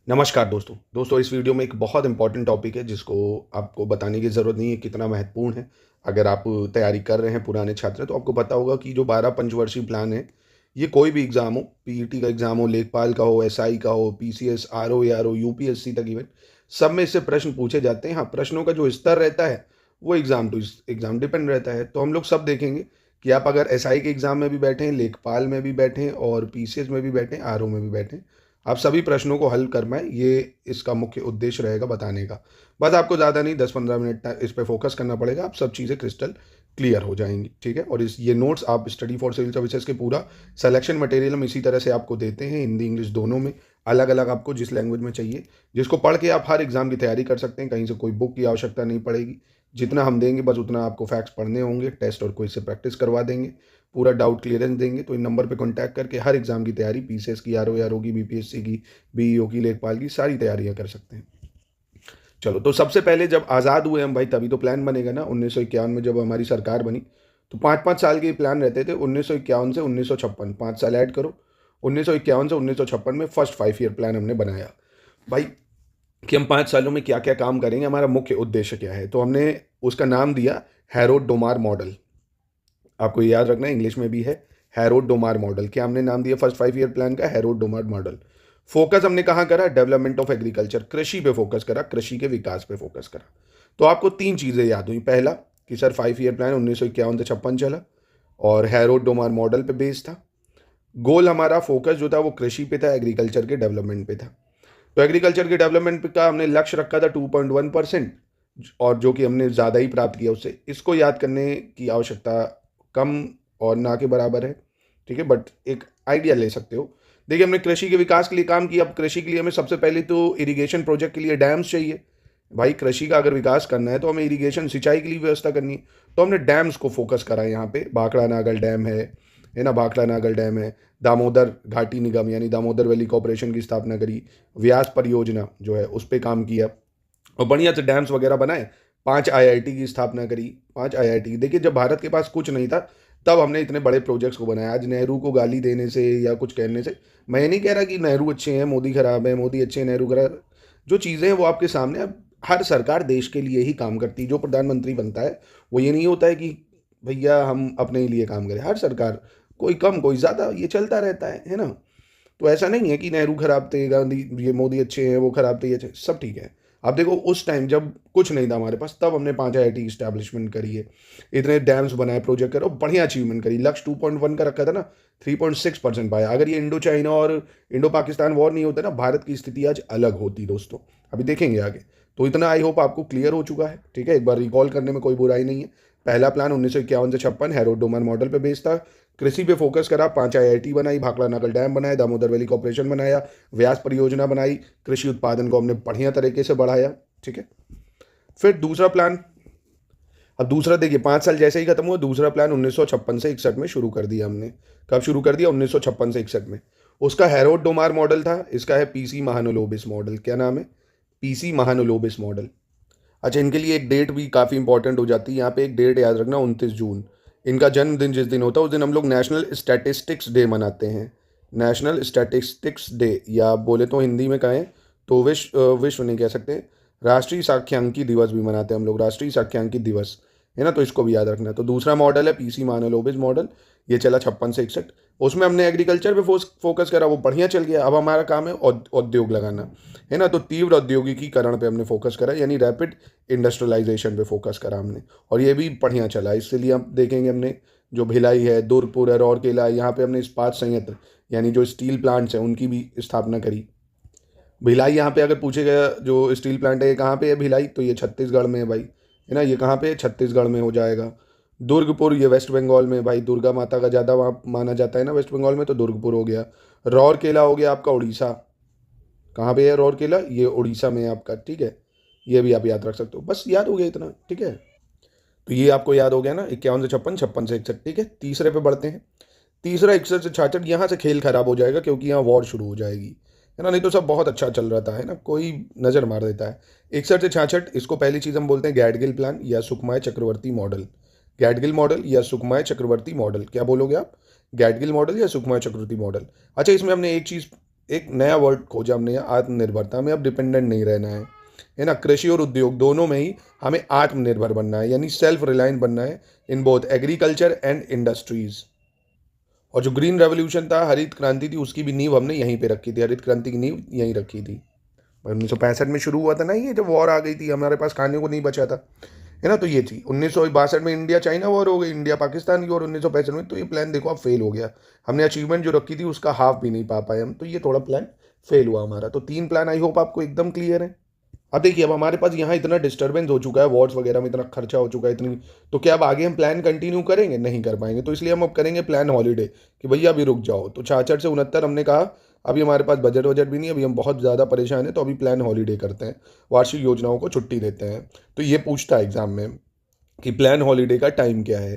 नमस्कार दोस्तों इस वीडियो में एक बहुत इंपॉर्टेंट टॉपिक है जिसको आपको बताने की ज़रूरत नहीं है कितना महत्वपूर्ण है। अगर आप तैयारी कर रहे हैं पुराने छात्र तो आपको पता होगा कि जो 12 पंचवर्षीय प्लान है, ये कोई भी एग्ज़ाम हो, पीईटी का एग्ज़ाम हो, लेखपाल का हो, एसआई का हो, पीसीएस, आरओ, एआरओ, यूपीएससी तक इवन सब में इससे प्रश्न पूछे जाते हैं। हाँ, प्रश्नों का जो स्तर रहता है, वो एग्ज़ाम टू एग्ज़ाम डिपेंड रहता है। तो हम लोग सब देखेंगे कि आप अगर एसआई के एग्ज़ाम में भी बैठें, लेखपाल में भी बैठें और पीसीएस में भी बैठें, आरओ में भी बैठें, आप सभी प्रश्नों को हल कर पाएँ, ये इसका मुख्य उद्देश्य रहेगा बताने का। बस आपको ज़्यादा नहीं 10-15 मिनट इस पे फ़ोकस करना पड़ेगा, आप सब चीज़ें क्रिस्टल क्लियर हो जाएँगी, ठीक है? और इस ये नोट्स आप स्टडी फॉर सिविल सर्विसेज़ के पूरा सिलेक्शन मटेरियल हम इसी तरह से आपको देते हैं, हिंदी, इंग्लिश दोनों में, अलग-अलग आपको जिस लैंग्वेज में चाहिए, जिसको पढ़ के आप हर एग्ज़ाम की तैयारी कर सकते हैं, कहीं से कोई बुक की आवश्यकता नहीं पड़ेगी। जितना हम देंगे बस उतना आपको फैक्ट्स पढ़ने होंगे, टेस्ट और क्विज़ से प्रैक्टिस करवा देंगे, पूरा डाउट क्लियरेंस देंगे। तो इन नंबर पे कॉन्टैक्ट करके हर एग्ज़ाम की तैयारी पीसीएस की, आरओ की, बीपीएससी की, बीईओ की, लेखपाल की सारी तैयारियां कर सकते हैं। चलो, तो सबसे पहले जब आज़ाद हुए हम भाई तभी तो प्लान बनेगा ना। 1951 में जब हमारी सरकार बनी तो 5-5 साल के प्लान रहते थे। 1951 से 1956 5 साल ऐड करो। 1951 से 1956 में फर्स्ट 5 ईयर प्लान हमने बनाया भाई कि हम 5 सालों में क्या क्या काम करेंगे, हमारा मुख्य उद्देश्य क्या है। तो हमने उसका नाम दिया हैरोड डोमार मॉडल। आपको याद रखना है, इंग्लिश में भी है हैरोड डोमार मॉडल। क्या हमने नाम दिया फर्स्ट 5 ईयर प्लान का? Herod Domar model. फोकस हमने कहाँ करा? डेवलपमेंट ऑफ एग्रीकल्चर, कृषि पे फोकस करा, कृषि के विकास पे फोकस करा। तो आपको 3 चीज़ें याद हुई। पहला कि सर 5 ईयर प्लान 1951 से 56 चला और हैरोड डोमार मॉडल पे बेस्ड था। गोल हमारा फोकस जो था वो कृषि पे था, एग्रीकल्चर के डेवलपमेंट पे था। तो एग्रीकल्चर के डेवलपमेंट का हमने लक्ष्य रखा था 2.1%, और जो कि हमने ज़्यादा ही प्राप्त किया उससे। इसको याद करने की आवश्यकता कम और ना के बराबर है, ठीक है, बट एक आइडिया ले सकते हो। देखिए, हमने कृषि के विकास के लिए काम किया। अब कृषि के लिए हमें सबसे पहले तो इरिगेशन प्रोजेक्ट के लिए डैम्स चाहिए। भाई कृषि का अगर विकास करना है तो हमें इरिगेशन सिंचाई के लिए व्यवस्था करनी है। तो हमने डैम्स को फोकस करा है। यहाँ पे भाखड़ा नागल डैम है ना, भाखड़ा नागल डैम है। दामोदर घाटी निगम यानी दामोदर वैली कॉरपोरेशन की स्थापना करी। व्यास परियोजना जो है उस पर काम किया और बढ़िया से डैम्स वगैरह बनाए। 5 आईआईटी की स्थापना करी। 5 आईआईटी, देखिए जब भारत के पास कुछ नहीं था तब हमने इतने बड़े प्रोजेक्ट्स को बनाया। आज नेहरू को गाली देने से या कुछ कहने से मैं ये नहीं कह रहा कि नेहरू अच्छे हैं, मोदी खराब है, मोदी अच्छे हैं, नेहरू खराब। जो चीज़ें हैं वो आपके सामने। अब हर सरकार देश के लिए ही काम करती है। जो प्रधानमंत्री बनता है वो ये नहीं होता है कि भैया हम अपने ही लिए काम करें। हर सरकार कोई कम कोई ज़्यादा ये चलता रहता है ना। तो ऐसा नहीं है कि नेहरू खराब थे, गांधी, ये मोदी अच्छे हैं, वो खराब थे, ये अच्छे, सब ठीक है। आप देखो उस टाइम जब कुछ नहीं था हमारे पास तब हमने 5 आईआईटी इस्टेब्लिशमेंट करी है, इतने डैम्स बनाए, प्रोजेक्ट करो, बढ़िया अचीवमेंट करी। लक्ष्य 2.1 का रखा था ना, 3.6% पाया। अगर ये इंडो चाइना और इंडो पाकिस्तान वॉर नहीं होता ना, भारत की स्थिति आज अलग होती दोस्तों। अभी देखेंगे आगे। तो इतना आई होप आपको क्लियर हो चुका है, ठीक है। एक बार रिकॉल करने में कोई बुराई नहीं है। पहला प्लान 1951 से 56 हैरोड डोमन मॉडल पे बेस्ड था। कृषि पे फोकस करा, 5 आईआईटी बनाई, भाखड़ा नागल डैम बनाए, दामोदर वैली कॉर्पोरेशन बनाया, व्यास परियोजना बनाई, कृषि उत्पादन को हमने बढ़िया तरीके से बढ़ाया, ठीक है। फिर दूसरा प्लान, अब दूसरा देखिए 5 साल जैसे ही खत्म हुआ, दूसरा प्लान 1956 से 61 में शुरू कर दिया हमने। कब शुरू कर दिया? 1956 से 61 में। उसका हैरोड डोमार मॉडल था, इसका है पीसी महानुलोबिस मॉडल। क्या नाम है? PC Mahalanobis model. अच्छा, इनके लिए एक डेट भी काफ़ी इंपॉर्टेंट हो जाती है। यहाँ पे एक डेट याद रखना, 29 जून। इनका जन्मदिन जिस दिन होता है उस दिन हम लोग नेशनल स्टैटिस्टिक्स डे मनाते हैं। नेशनल स्टैटिस्टिक्स डे, या बोले तो हिंदी में कहें तो विश्व नहीं कह सकते, राष्ट्रीय सांख्यिकी दिवस भी मनाते हैं हम लोग, राष्ट्रीय सांख्यिकी दिवस, है ना। तो इसको भी याद रखना। तो दूसरा मॉडल है पीसी मानलोबिस मॉडल। ये चला 56 से 61। उसमें हमने एग्रीकल्चर पे फोकस करा, वो बढ़िया चल गया। अब हमारा काम है उद्योग लगाना, है ना। तो तीव्र औद्योगिकीकरण पे हमने फोकस करा, यानी रैपिड इंडस्ट्रियलाइजेशन पे फोकस करा हमने, और ये भी बढ़िया चला। इसलिए हम देखेंगे हमने जो भिलाई है, दुर्गपुर है, राउरकेला है, यहाँ पे हमने इस्पात संयंत्र यानी जो स्टील प्लांट्स हैं उनकी भी स्थापना करी। भिलाई, यहाँ पे अगर पूछेगा जो स्टील प्लांट है ये कहाँ पे है भिलाई, तो ये छत्तीसगढ़ में है भाई, है ना। ये कहाँ पे है? छत्तीसगढ़ में हो जाएगा। दुर्गपुर ये वेस्ट बंगाल में, भाई दुर्गा माता का ज़्यादा वहाँ माना जाता है ना वेस्ट बंगाल में, तो दुर्गपुर हो गया। राउरकेला हो गया आपका उड़ीसा। कहाँ पे है राउरकेला? ये उड़ीसा में है आपका, ठीक है। ये भी आप याद रख सकते हो। बस याद हो गया इतना, ठीक है। तो ये आपको याद हो गया ना, 51 से 56, 56 से 61, ठीक है। तीसरे पे बढ़ते हैं। तीसरा 61 से 66। यहाँ से खेल खराब हो जाएगा क्योंकि यहाँ वॉर शुरू हो जाएगी, है ना। नहीं तो सब बहुत अच्छा चल रहा था, है ना, कोई नज़र मार देता है। 61 से 66, इसको पहली चीज़ हम बोलते हैं गैडगिल प्लान या सुकुमाय चक्रवर्ती मॉडल। गैडगिल मॉडल या सुकुमाय चक्रवर्ती मॉडल, क्या बोलोगे आप? गैडगिल मॉडल या सुकुमाय चक्रवर्ती मॉडल। अच्छा, इसमें हमने एक चीज़ एक नया वर्ड खोजा हमने, आत्मनिर्भरता। हमें अब डिपेंडेंट नहीं रहना है ना। कृषि और उद्योग दोनों में ही हमें आत्मनिर्भर बनना है, यानी सेल्फ रिलायंट बनना है in both agriculture and industries. और जो ग्रीन रेवोल्यूशन था, हरित क्रांति थी, उसकी भी नींव हमने यहीं पे रखी थी, हरित क्रांति की नींव यहीं रखी थी। 1965 में शुरू हुआ था ना ये, जब वॉर आ गई थी, हमारे पास खाने को नहीं बचा था, है ना। तो ये थी 1962 में इंडिया चाइना वॉर हो गई, इंडिया पाकिस्तान की, और 1965 में। तो ये प्लान देखो अब फेल हो गया। हमने अचीवमेंट जो रखी थी उसका हाफ भी नहीं पा पाए हम, तो ये थोड़ा प्लान फेल हुआ हमारा। तो 3 प्लान आई होप आपको एकदम क्लियर है। अब देखिए, अब हमारे पास यहाँ इतना डिस्टर्बेंस हो चुका है, वॉर्स वगैरह में इतना खर्चा हो चुका है, इतनी, तो क्या अब आगे हम प्लान कंटिन्यू करेंगे? नहीं कर पाएंगे। तो इसलिए हम अब करेंगे प्लान हॉलीडे, कि भैया अभी रुक जाओ। तो 66 से 69 हमने कहा अभी हमारे पास बजट वजट भी नहीं, अभी हम बहुत ज़्यादा परेशान हैं, तो अभी प्लान हॉलीडे करते हैं, वार्षिक योजनाओं को छुट्टी देते हैं। तो ये पूछता है एग्जाम में कि प्लान हॉलीडे का टाइम क्या है,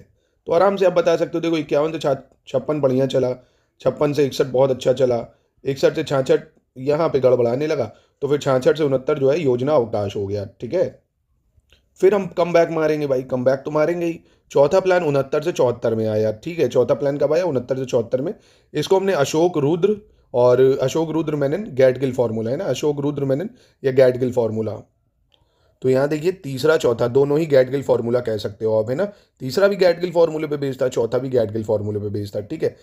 तो आराम से आप बता सकते हो। देखो 51 से 56 बढ़िया चला, 56 से 61 बहुत अच्छा चला, 61 से 66 यहाँ पे गड़बड़ाने लगा, तो फिर 66 से 69 जो है योजना अवकाश हो गया, ठीक है। फिर हम कम बैक मारेंगे भाई, कम बैक तो मारेंगे ही। चौथा प्लान 69 से 74 में आया, ठीक है। चौथा प्लान कब आया? 69 से 74 में। इसको हमने अशोक रुद्र और अशोक रुद्र मेनन गैडगिल फार्मूला, है ना, अशोक रुद्र मेनन या गैडगिल फार्मूला। तो यहाँ देखिए तीसरा चौथा दोनों ही गैडगिल फार्मूला कह सकते हो आप, है ना। तीसरा भी गैडगिल फार्मूले पे बेस्ड था, चौथा भी गैडगिल फार्मूले पे बेस्ड था, ठीक है।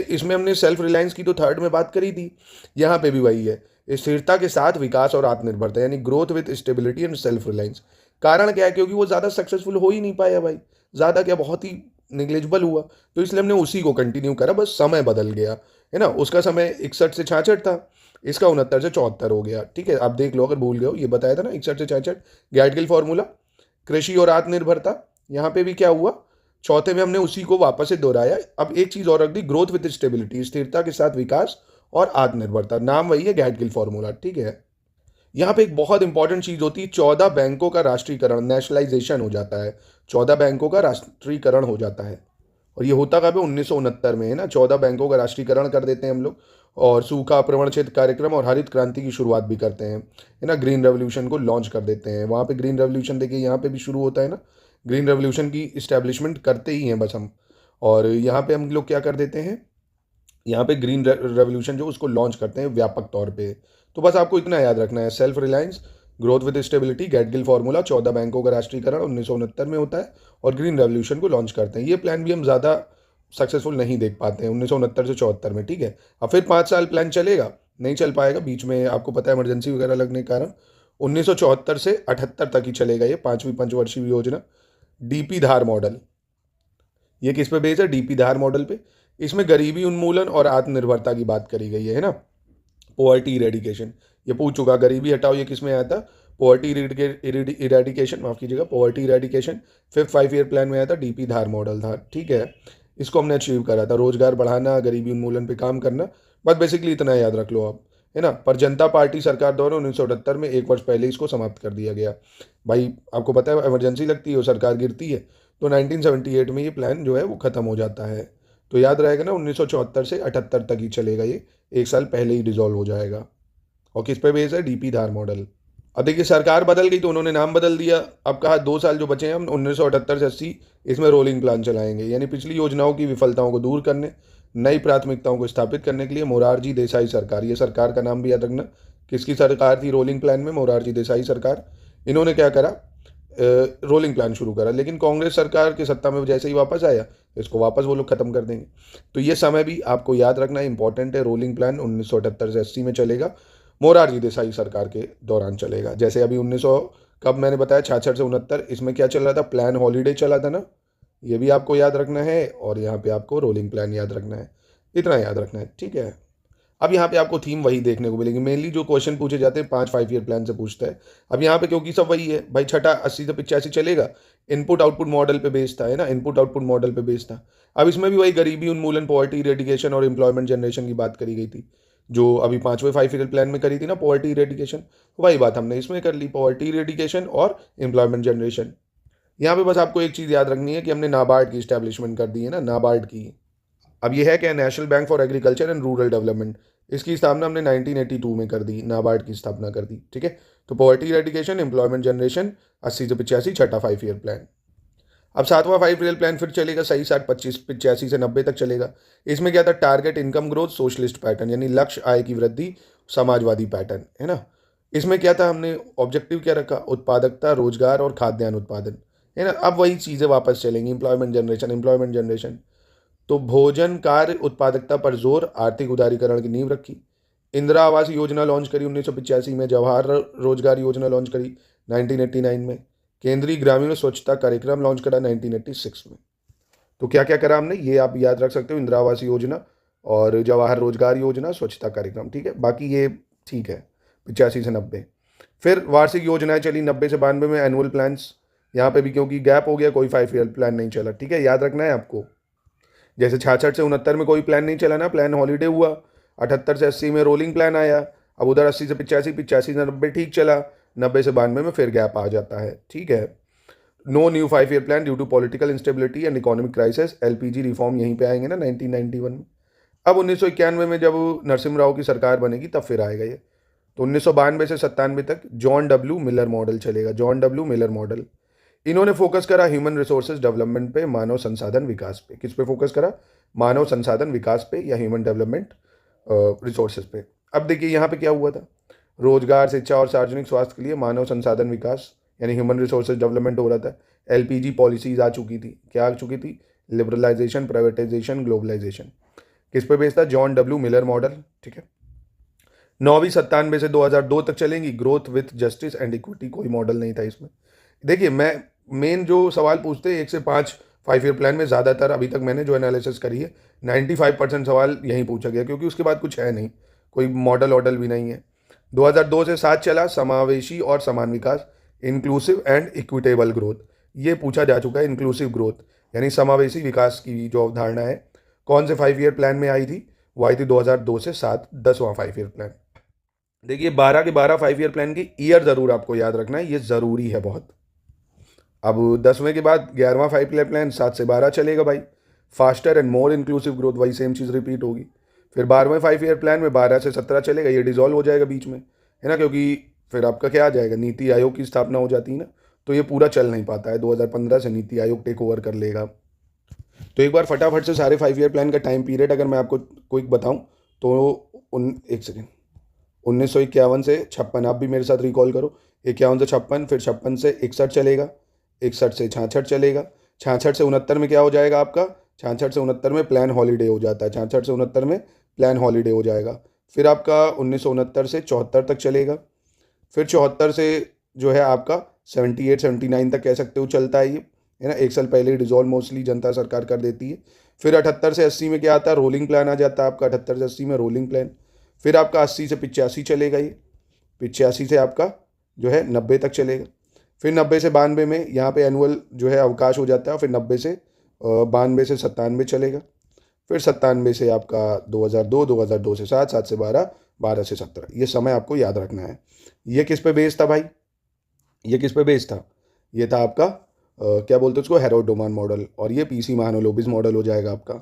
इसमें हमने सेल्फ रिलायंस की तो थर्ड में बात करी थी, यहाँ पे भी वही है, स्थिरता के साथ विकास और आत्मनिर्भरता, यानी growth with stability and self reliance. कारण क्या है? क्योंकि वो ज़्यादा सक्सेसफुल हो ही नहीं पाया भाई, ज़्यादा क्या, बहुत ही निग्लेजिबल हुआ। तो इसलिए हमने उसी को कंटिन्यू करा, बस समय बदल गया, है ना। उसका समय 61 से 66 था, इसका 69 से 74 हो गया, ठीक है। आप देख लो अगर भूल गए हो, ये बताया था ना 61 से 66 गैडगिल फार्मूला। कृषि और आत्मनिर्भरता, यहाँ पे भी क्या हुआ, चौथे में हमने उसी को वापस से दोहराया। अब एक चीज और रख दी, ग्रोथ विद स्टेबिलिटी, स्थिरता के साथ विकास और आत्मनिर्भरता, नाम वही है गैडगिल फार्मूला, ठीक है। यहाँ पे एक बहुत इंपॉर्टेंट चीज होती है, 14 बैंकों का राष्ट्रीयकरण, नेशनलाइजेशन हो जाता है, 14 बैंकों का राष्ट्रीयकरण हो जाता है। और ये होता कब है? 1969 में, है ना। 14 बैंकों का राष्ट्रीयकरण कर देते हैं हम लोग, और सूखा प्रवण क्षेत्र कार्यक्रम और हरित क्रांति की शुरुआत भी करते हैं, है ना। ग्रीन रेवोल्यूशन को लॉन्च कर देते हैं। वहाँ पे ग्रीन रेवोल्यूशन देखिए यहाँ पे भी शुरू होता है ना, ग्रीन रेवोल्यूशन की इस्टेब्लिशमेंट करते ही हैं बस हम। और यहाँ पे हम लोग क्या कर देते हैं, यहाँ पे ग्रीन रेवोल्यूशन जो उसको लॉन्च करते हैं व्यापक तौर पे। तो बस आपको इतना याद रखना है, self reliance, growth with stability, Gadgil formula, 14 बैंकों का राष्ट्रीयकरण 1969 में होता है, और ग्रीन रेवोल्यूशन को लॉन्च करते हैं। ये प्लान भी हम ज़्यादा सक्सेसफुल नहीं देख पाते हैं 1969 से 74 में, ठीक है। अब फिर 5 साल प्लान चलेगा, नहीं चल पाएगा, बीच में आपको पता है इमरजेंसी वगैरह लगने के कारण 1974 से 78 तक ही चलेगा ये 5वीं पंचवर्षीय योजना। डीपी धार मॉडल, ये किस पे बेस्ड है? डीपी धार मॉडल पे। इसमें गरीबी उन्मूलन और आत्मनिर्भरता की बात करी गई है ना। पोवर्टी इरेडिकेशन, ये पूछ चुका, गरीबी हटाओ, ये किस में आया था? पोवर्टी इरेडिकेशन, माफ कीजिएगा, poverty eradication 5th 5 year plan में आया था, डीपी धार मॉडल था, ठीक है। इसको हमने अचीव करा था, रोजगार बढ़ाना, गरीबी उन्मूलन पे काम करना, बस बेसिकली इतना याद रख लो आप, है ना। पर जनता पार्टी सरकार द्वारा 1978 में 1 वर्ष पहले इसको समाप्त कर दिया गया। भाई आपको पता है इमरजेंसी लगती है और सरकार गिरती है, तो 1978 में ये प्लान जो है वो खत्म हो जाता है। तो याद रहेगा ना, 1974 से 78 तक ही चलेगा ये, 1 साल पहले ही डिसॉल्व हो जाएगा। और किस पे बेस है? डीपी धार मॉडल। अब देखिए सरकार बदल गई तो उन्होंने नाम बदल दिया। अब कहा 2 साल जो बचे हैं हम 1978 से 80, इसमें रोलिंग प्लान चलाएंगे, यानी पिछली योजनाओं की विफलताओं को दूर करने, नई प्राथमिकताओं को स्थापित करने के लिए मोरारजी देसाई सरकार, ये सरकार का नाम भी याद रखना, किसकी सरकार थी रोलिंग प्लान में? मोरारजी देसाई सरकार। इन्होंने क्या करा, रोलिंग प्लान शुरू करा, लेकिन कांग्रेस सरकार के सत्ता में जैसे ही वापस आया, इसको वापस वो लोग खत्म कर देंगे। तो ये समय भी आपको याद रखना इंपॉर्टेंट है। रोलिंग प्लान 1978 से 80 में चलेगा, मोरारजी देसाई सरकार के दौरान चलेगा। जैसे अभी 1900 कब मैंने बताया 66 से 69, इसमें क्या चल रहा था? प्लान हॉलीडे चला था ना, ये भी आपको याद रखना है। और यहाँ पे आपको रोलिंग प्लान याद रखना है, इतना याद रखना है, ठीक है। अब यहाँ पे आपको थीम वही देखने को मिलेगी, मेनली जो क्वेश्चन पूछे जाते हैं 5 ईयर प्लान से पूछता है। अब यहाँ पे क्योंकि सब वही है भाई, छठा 80 से 85 चलेगा, इनपुट आउटपुट मॉडल पे बेस्ड था, है ना, इनपुट आउटपुट मॉडल पे बेस्ड था। अब इसमें भी वही गरीबी उन्मूलन, पॉवर्टी इरेडिकेशन और एम्प्लॉयमेंट जनरेशन की बात करी गई थी, जो अभी 5 ईयर प्लान में करी थी ना, पॉवर्टी इरेडिकेशन, वही बात हमने इसमें कर ली, पॉवर्टी इरेडिकेशन और एम्प्लॉयमेंट जनरेशन। यहाँ पे बस आपको एक चीज़ याद रखनी है कि हमने नाबार्ड की स्टैब्लिशमेंट कर दी है ना, नाबार्ड की। अब ये है क्या, national bank for agriculture and rural development, इसकी स्थापना हमने 1982 में कर दी, नाबार्ड की स्थापना कर दी, ठीक है। तो पॉवर्टी इरेडिकेशन, एम्प्लॉयमेंट जनरेशन, 80 से 85, छठा 5 ईयर प्लान। अब 7वां 5 ईयर प्लान फिर चलेगा सही साठ 85 से 90 तक चलेगा। इसमें क्या था, target income growth socialist pattern, यानी लक्ष्य आय की वृद्धि समाजवादी पैटर्न, है ना। इसमें क्या था, हमने ऑब्जेक्टिव क्या रखा, उत्पादकता, रोजगार और खाद्यान्न उत्पादन, है ना। अब वही चीज़ें वापस चलेंगी, एम्प्लॉयमेंट जनरेशन। तो भोजन कार्य उत्पादकता पर जोर, आर्थिक उदारीकरण की नींव रखी। इंदिरा आवास योजना लॉन्च करी 1985 में, जवाहर रोजगार योजना लॉन्च करी 1989 में, केंद्रीय ग्रामीण स्वच्छता कार्यक्रम लॉन्च करा 1986 में। तो क्या क्या करा हमने, ये आप याद रख सकते हो, इंदिरा आवास योजना और जवाहर रोजगार योजना, स्वच्छता कार्यक्रम, ठीक है। बाकी ये ठीक है 85 से 90। फिर वार्षिक योजनाएं चली 90 से 92 में, एनुअल प्लान्स। यहाँ पे भी क्योंकि गैप हो गया, कोई 5 ईयर प्लान नहीं चला, ठीक है, याद रखना है आपको। जैसे 66 से 69 में कोई प्लान नहीं चला ना, प्लान हॉलीडे हुआ। 78 से 80 में रोलिंग प्लान आया। अब उधर 80 से 85, 85 से 90 ठीक चला, 90 से 92 में फिर गैप आ जाता है, ठीक है। No new 5 year plan due to political instability and economic crisis. LPG reform यहीं पे आएंगे ना 1991 में। अब 1991 में जब नरसिम्हा राव की सरकार बनेगी तब फिर आएगा ये। तो 1992 से 97 तक जॉन डब्ल्यू मिलर मॉडल चलेगा, जॉन डब्ल्यू मिलर मॉडल। इन्होंने फोकस करा ह्यूमन रिसोर्सेज डेवलपमेंट पे, मानव संसाधन विकास पे। किस पे फोकस करा, मानव संसाधन विकास पे या ह्यूमन डेवलपमेंट रिसोर्सेज पे। अब देखिए यहाँ पे क्या हुआ था, रोजगार, शिक्षा और सार्वजनिक स्वास्थ्य के लिए मानव संसाधन विकास यानी ह्यूमन रिसोर्सेज डेवलपमेंट हो रहा था। एलपीजी पॉलिसीज आ चुकी थी, क्या आ चुकी थी, लिबरलाइजेशन, प्राइवेटाइजेशन, ग्लोबलाइजेशन। किस पे बेस्ड था, जॉन डब्ल्यू मिलर मॉडल, ठीक है। 9वीं 97 से 2002 तक चलेंगी, growth with justice and equity, कोई मॉडल नहीं था इसमें। देखिए मैं मेन जो सवाल पूछते हैं 1 से 5 5 ईयर प्लान में, ज़्यादातर अभी तक मैंने जो एनालिसिस करी है 95% सवाल यहीं पूछा गया, क्योंकि उसके बाद कुछ है नहीं, कोई मॉडल वॉडल भी नहीं है। 2002 से 7 चला, समावेशी और समान विकास, इंक्लूसिव एंड इक्विटेबल ग्रोथ, ये पूछा जा चुका है। इंक्लूसिव ग्रोथ यानी समावेशी विकास की जो अवधारणा है, कौन से 5 ईयर प्लान में आई थी, वो आई थी 2002 से 7, 10वां 5 ईयर प्लान। देखिए 12 के 12 5 ईयर प्लान की ईयर ज़रूर आपको याद रखना है, ये ज़रूरी है बहुत। अब 10वें के बाद 11वां 5 ईयर प्लान 7 से 12 चलेगा भाई, faster and more inclusive growth, वही सेम चीज़ रिपीट होगी। फिर 12वें 5 ईयर प्लान में 12 से 17 चलेगा, ये डिजॉल्व हो जाएगा बीच में, है ना, क्योंकि फिर आपका क्या आ जाएगा, नीति आयोग की स्थापना हो जाती है ना, तो ये पूरा चल नहीं पाता है। 2015 से नीति आयोग टेक ओवर कर लेगा। तो एक बार फटाफट से सारे 5 ईयर प्लान का टाइम पीरियड अगर मैं आपको क्विक बताऊं तो एक सेकेंड, 1951 से 56, आप भी मेरे साथ रिकॉल करो, 51 से 56, फिर 56 से 61 चलेगा, 61 से 66 चलेगा, 66 से 69 में क्या हो जाएगा आपका, 66 से 69 में प्लान हॉलीडे हो जाता है, 66 से 69 में प्लान हॉलीडे हो जाएगा। फिर आपका 1969 से 74 तक चलेगा। फिर 74 से जो है आपका 78 79 तक कह सकते हो चलता है ये, है ना, एक साल पहले ही डिजॉल्व मोस्टली जनता सरकार कर देती है। फिर 78 से 80 में क्या आता है, रोलिंग प्लान आ जाता है आपका, 78 से 80 में रोलिंग प्लान। फिर आपका 80 से 85 चलेगा ये, 85 से आपका जो है 90 तक चलेगा। फिर 90 से 92 में यहाँ पे एनुअल जो है अवकाश हो जाता है। फिर 90 से 92 से 97 चलेगा। फिर 97 से आपका 2002, 2002 से 7, 7 से 12, 12 से 17, ये समय आपको याद रखना है। ये किस पे बेस्ड था भाई, ये किस पे बेस्ड था, ये था आपका क्या बोलते हैं उसको, हैरोल्ड डोमान मॉडल, और ये पीसी महानोलोबिस मॉडल हो जाएगा आपका।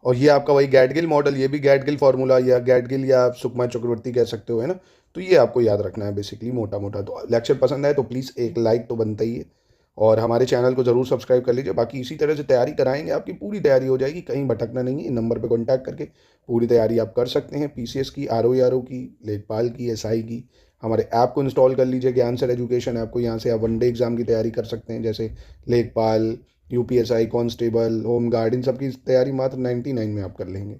और ये आपका वही गैडगिल मॉडल, ये भी गैडगिल फार्मूला या गैडगिल या आप सुकमा चक्रवर्ती कह सकते हो, है ना। तो ये आपको याद रखना है बेसिकली मोटा मोटा। तो लेक्चर पसंद आए तो प्लीज़ एक लाइक तो बनता ही है, और हमारे चैनल को ज़रूर सब्सक्राइब कर लीजिए। बाकी इसी तरह से तैयारी कराएंगे, आपकी पूरी तैयारी हो जाएगी, कहीं भटकना नहीं है। इन नंबर पर कॉन्टैक्ट करके पूरी तैयारी आप कर सकते हैं, पीसीएस की, आरओ की, लेखपाल की, एसआई की। हमारे ऐप को इंस्टॉल कर लीजिए, ज्ञान सर एजुकेशन ऐप को, यहाँ से आप वनडे एग्जाम की तैयारी कर सकते हैं, जैसे लेखपाल, यूपीएसआई, कांस्टेबल, होम गार्ड, इन सब की तैयारी मात्र 99 में आप कर लेंगे।